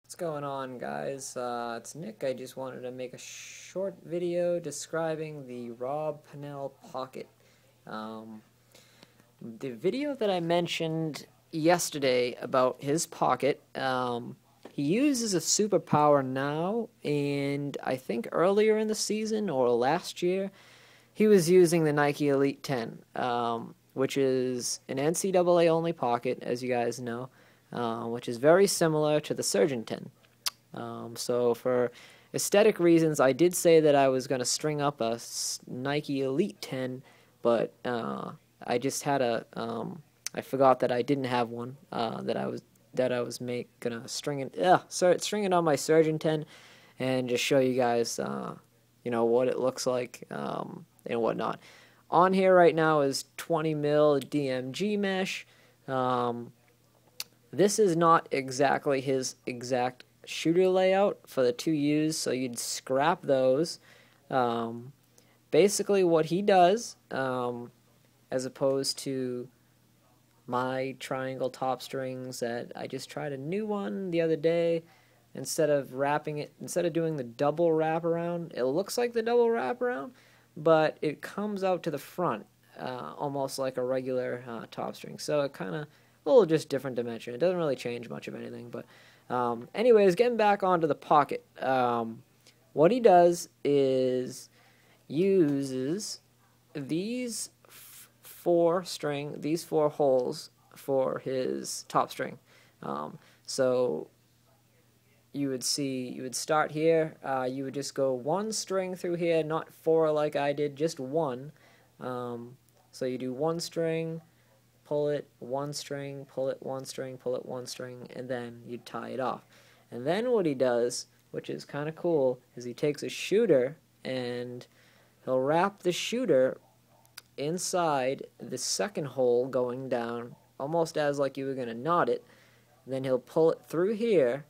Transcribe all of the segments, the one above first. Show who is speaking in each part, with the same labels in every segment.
Speaker 1: What's going on, guys? It's Nick. I just wanted to make a short video describing the Rob Pannell Pocket. Um, the video that I mentioned yesterday about his pocket, he uses a superpower now, and I think earlier in the season or last year, he was using the Nike Elite 10, which is an NCAA only pocket, as you guys know, which is very similar to the Surgeon 10. So for aesthetic reasons, I did say that I was going to string up a Nike Elite 10, but I just had I forgot that I didn't have one that I was gonna string it on my Surgeon 10 and just show you guys what it looks like and whatnot. On here right now is 20 mil DMG mesh. This is not exactly his exact shooter layout for the 2Us, so you'd scrap those. Basically what he does, as opposed to my triangle top strings that I just tried a new one the other day, instead of doing the double wraparound, it looks like the double wraparound, but it comes out to the front, almost like a regular top string. So it kind of a little just different dimension. It doesn't really change much of anything, but anyways, getting back onto the pocket. What he does is uses these these four holes for his top string. So you would start here. You would just go one string through here, not four like I did, just one. So you do one string, pull it, one string, pull it, one string, pull it, one string, and then you tie it off. And then what he does, which is kind of cool, is he takes a shooter and he'll wrap the shooter inside the second hole going down, almost as like you were going to knot it. Then he'll pull it through here,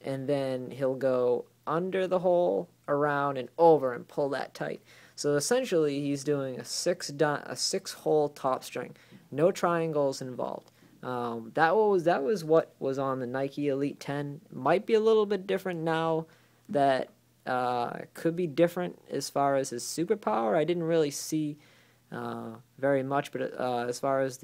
Speaker 1: and then he'll go under the hole, around, and over and pull that tight. So essentially he's doing a six hole top string. No triangles involved. That was what was on the Nike Elite 10. Might be a little bit different now. That could be different as far as his superpower. I didn't really see very much, but as far as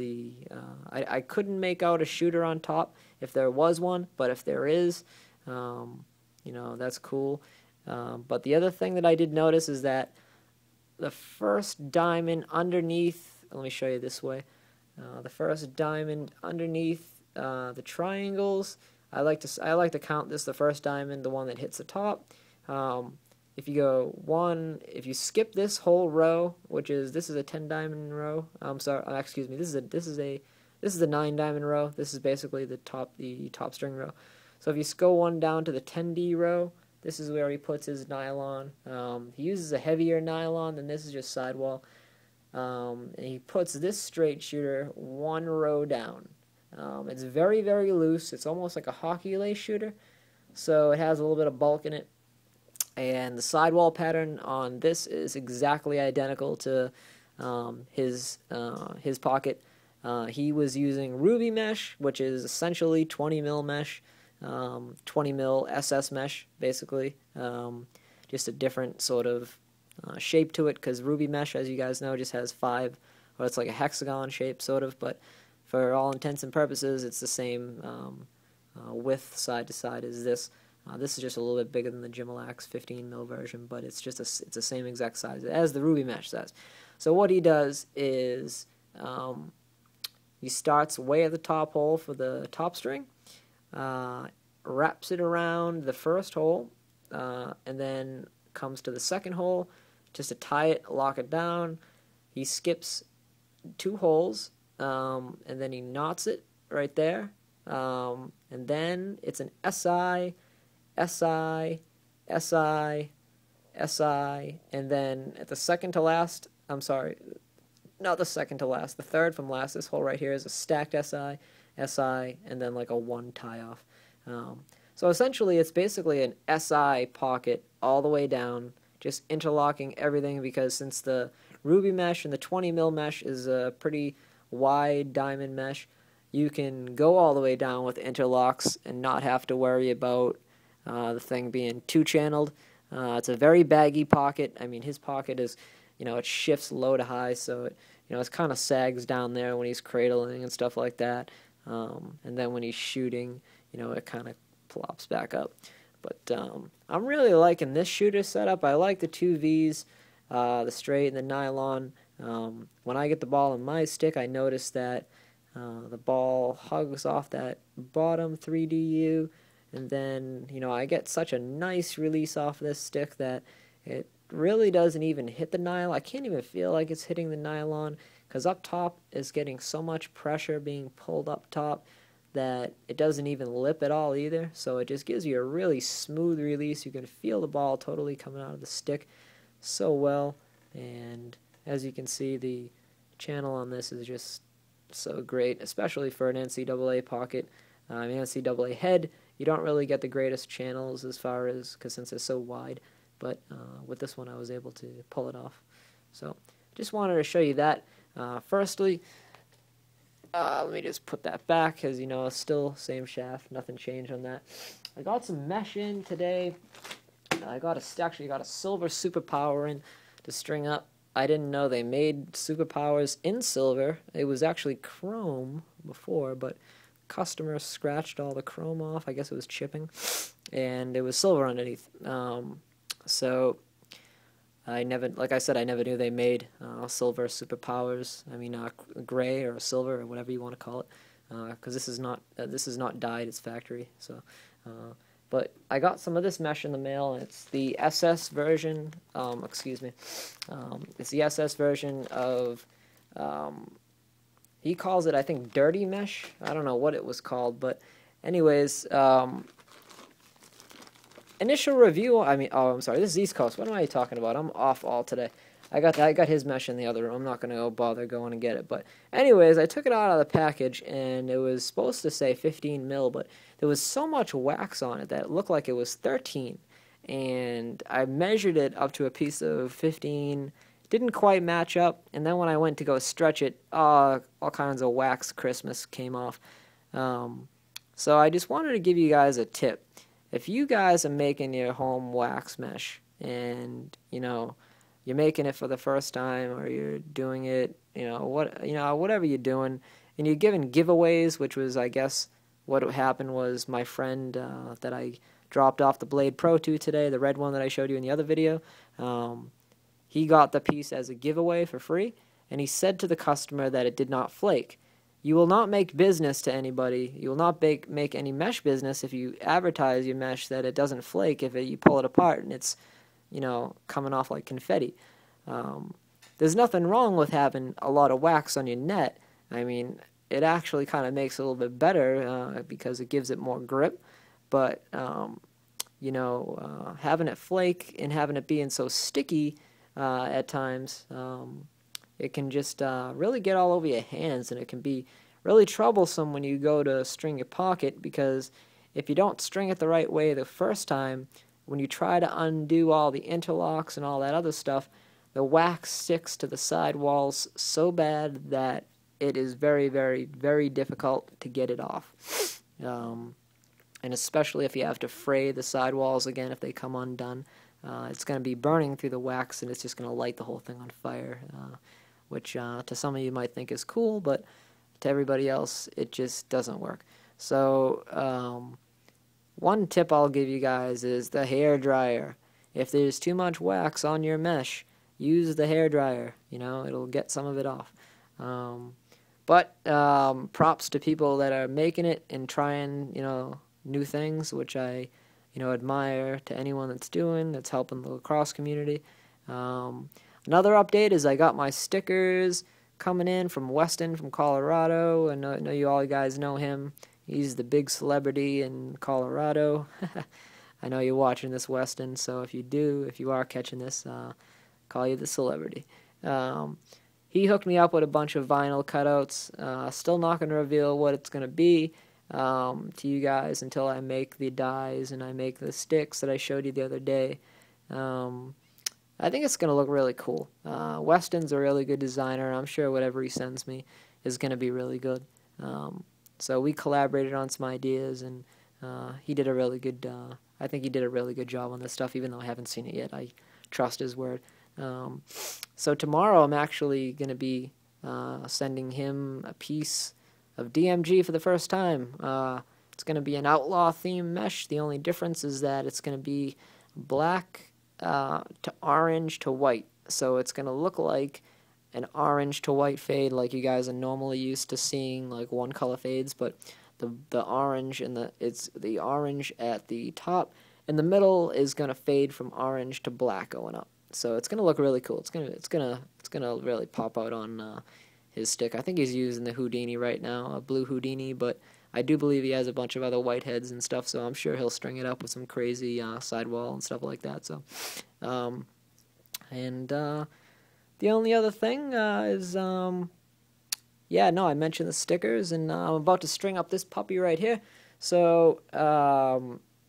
Speaker 1: I couldn't make out a shooter on top if there was one, but if there is, that's cool. But the other thing that I did notice is that the first diamond underneath, let me show you this way, the first diamond underneath the triangles, I like to count this the first diamond, the one that hits the top. If you skip this whole row, this is a 10 diamond row. I'm sorry, excuse me. This is a 9 diamond row. This is basically the top string row. So if you go one down to the 10D row, this is where he puts his nylon. He uses a heavier nylon than this is just sidewall. And he puts this straight shooter one row down. It's very, very loose. It's almost like a hockey lace shooter. So it has a little bit of bulk in it. And the sidewall pattern on this is exactly identical to his pocket. He was using ruby mesh, which is essentially 20 mil mesh, 20 mil SS mesh, basically. Just a different sort of shape to it, because ruby mesh, as you guys know, just has it's like a hexagon shape, sort of, but for all intents and purposes, it's the same width side to side as this. This is just a little bit bigger than the Gimalax 15 mil version, but it's the same exact size as the ruby mesh size. So what he does is he starts way at the top hole for the top string, wraps it around the first hole, and then comes to the second hole just to tie it, lock it down. He skips 2 holes, and then he knots it right there, and then it's an SI, SI, SI, SI, and then at the second to last, I'm sorry, not the second to last, the third from last, this hole right here is a stacked SI, SI, and then like a 1 tie-off. So essentially it's basically an SI pocket all the way down, just interlocking everything, because since the ruby mesh and the 20 mil mesh is a pretty wide diamond mesh, you can go all the way down with interlocks and not have to worry about the thing being two-channeled. It's a very baggy pocket. I mean, his pocket is, it shifts low to high, so it kind of sags down there when he's cradling and stuff like that. And then when he's shooting, it kind of plops back up. But I'm really liking this shooter setup. I like the two Vs, the straight and the nylon. When I get the ball in my stick, I notice that the ball hugs off that bottom 3DU, and then, I get such a nice release off this stick that it really doesn't even hit the nylon. I can't even feel like it's hitting the nylon, because up top is getting so much pressure being pulled up top that it doesn't even lip at all either. So it just gives you a really smooth release. You can feel the ball totally coming out of the stick so well. And as you can see, the channel on this is just so great, especially for an NCAA pocket. NCAA head, you don't really get the greatest channels as far as, since it's so wide. But with this one, I was able to pull it off. So just wanted to show you that. Firstly, let me just put that back, because, it's still same shaft. Nothing changed on that. I got some mesh in today. I actually got a silver superpower in to string up. I didn't know they made superpowers in silver. It was actually chrome before, but customer scratched all the chrome off. I guess it was chipping, and it was silver underneath. So like I said, I never knew they made silver superpowers. I mean, gray or silver or whatever you want to call it, because this is not dyed; it's factory. So, but I got some of this mesh in the mail, and it's the SS version. Excuse me, it's the SS version of. He calls it, I think, dirty mesh. I don't know what it was called, but anyways. Initial review, I'm sorry, this is East Coast. What am I talking about? I'm off all today. I got his mesh in the other room. I'm not going to bother going and get it. But anyways, I took it out of the package, and it was supposed to say 15 mil, but there was so much wax on it that it looked like it was 13. And I measured it up to a piece of 15. Didn't quite match up. And then when I went to go stretch it, all kinds of wax Christmas came off. So I just wanted to give you guys a tip. If you guys are making your home wax mesh, and you're making it for the first time, or you're doing it, whatever you're doing, and you're giving giveaways, which was, I guess, what happened was my friend that I dropped off the Blade Pro to today, the red one that I showed you in the other video, he got the piece as a giveaway for free, and he said to the customer that it did not flake. You will not make business to anybody. You will not make any mesh business if you advertise your mesh that it doesn't flake if you pull it apart and it's, coming off like confetti. There's nothing wrong with having a lot of wax on your net. I mean, it actually kind of makes it a little bit better because it gives it more grip. But, having it flake and having it being so sticky at times, it can just really get all over your hands, and it can be really troublesome when you go to string your pocket, because if you don't string it the right way the first time, when you try to undo all the interlocks and all that other stuff, the wax sticks to the side walls so bad that it is very, very, very difficult to get it off. And especially if you have to fray the sidewalls again, if they come undone, it's going to be burning through the wax, and it's just going to light the whole thing on fire. Which to some of you might think is cool, but to everybody else, it just doesn't work. So one tip I'll give you guys is the hair dryer. If there's too much wax on your mesh, use the hair dryer. It'll get some of it off. But props to people that are making it and trying, new things, which I, admire to anyone that's helping the lacrosse community. Another update is I got my stickers coming in from Weston from Colorado. I know you all guys know him. He's the big celebrity in Colorado. I know you're watching this, Weston, so if you are catching this, call you the celebrity. He hooked me up with a bunch of vinyl cutouts. Still not going to reveal what it's going to be to you guys until I make the dies and I make the sticks that I showed you the other day. I think it's going to look really cool. Weston's a really good designer. I'm sure whatever he sends me is going to be really good. So we collaborated on some ideas, and he did a really good I think he did a really good job on this stuff, even though I haven't seen it yet. I trust his word. So tomorrow I'm actually going to be sending him a piece of DMG for the first time. It's going to be an outlaw theme mesh. The only difference is that it's going to be black to orange to white. So it's going to look like an orange to white fade like you guys are normally used to seeing, like one color fades, but the orange and it's the orange at the top, and the middle is going to fade from orange to black going up. So it's going to look really cool. It's gonna really pop out on his stick. I think he's using the Houdini right now, a blue Houdini, but I do believe he has a bunch of other white heads and stuff, so I'm sure he'll string it up with some crazy sidewall and stuff like that. So, the only other thing is, yeah, no, I mentioned the stickers, and I'm about to string up this puppy right here. So,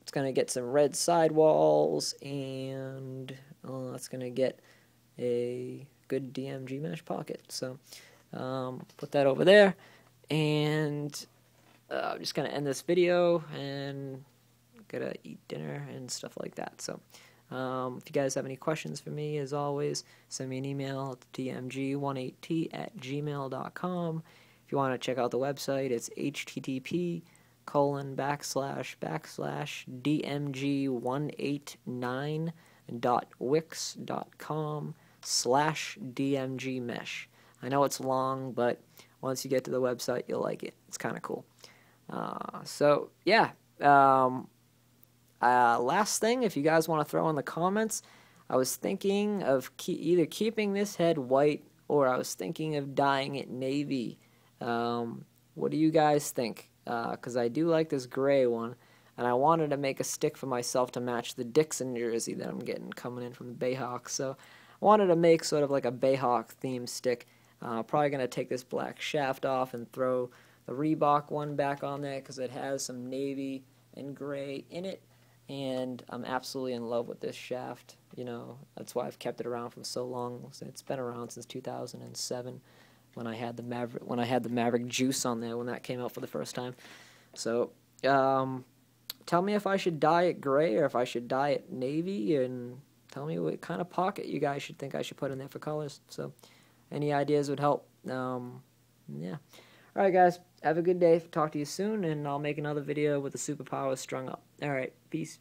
Speaker 1: it's going to get some red sidewalls, and it's going to get a good DMG mesh pocket. So, put that over there, and I'm just going to end this video, and gotta eat dinner and stuff like that. So, if you guys have any questions for me, as always, send me an email at dmg18t@gmail.com. If you want to check out the website, it's http://dmg189.wix.com/dmgmesh. I know it's long, but once you get to the website, you'll like it. It's kind of cool. So, yeah. Last thing, if you guys want to throw in the comments, I was thinking of either keeping this head white or I was thinking of dyeing it navy. What do you guys think? Because I do like this gray one, and I wanted to make a stick for myself to match the Dixon jersey that I'm getting coming in from the Bayhawks. So I wanted to make sort of like a Bayhawk themed stick. Probably going to take this black shaft off and throw the Reebok one back on there because it has some navy and gray in it. And I'm absolutely in love with this shaft. You know, that's why I've kept it around for so long. It's been around since 2007 when I had the Maverick Juice on there when that came out for the first time. So, tell me if I should dye it gray or if I should dye it navy, and tell me what kind of pocket you guys should think I should put in there for colors. So, any ideas would help. Yeah. All right, guys. Have a good day. Talk to you soon, and I'll make another video with the superpowers strung up. All right. Peace.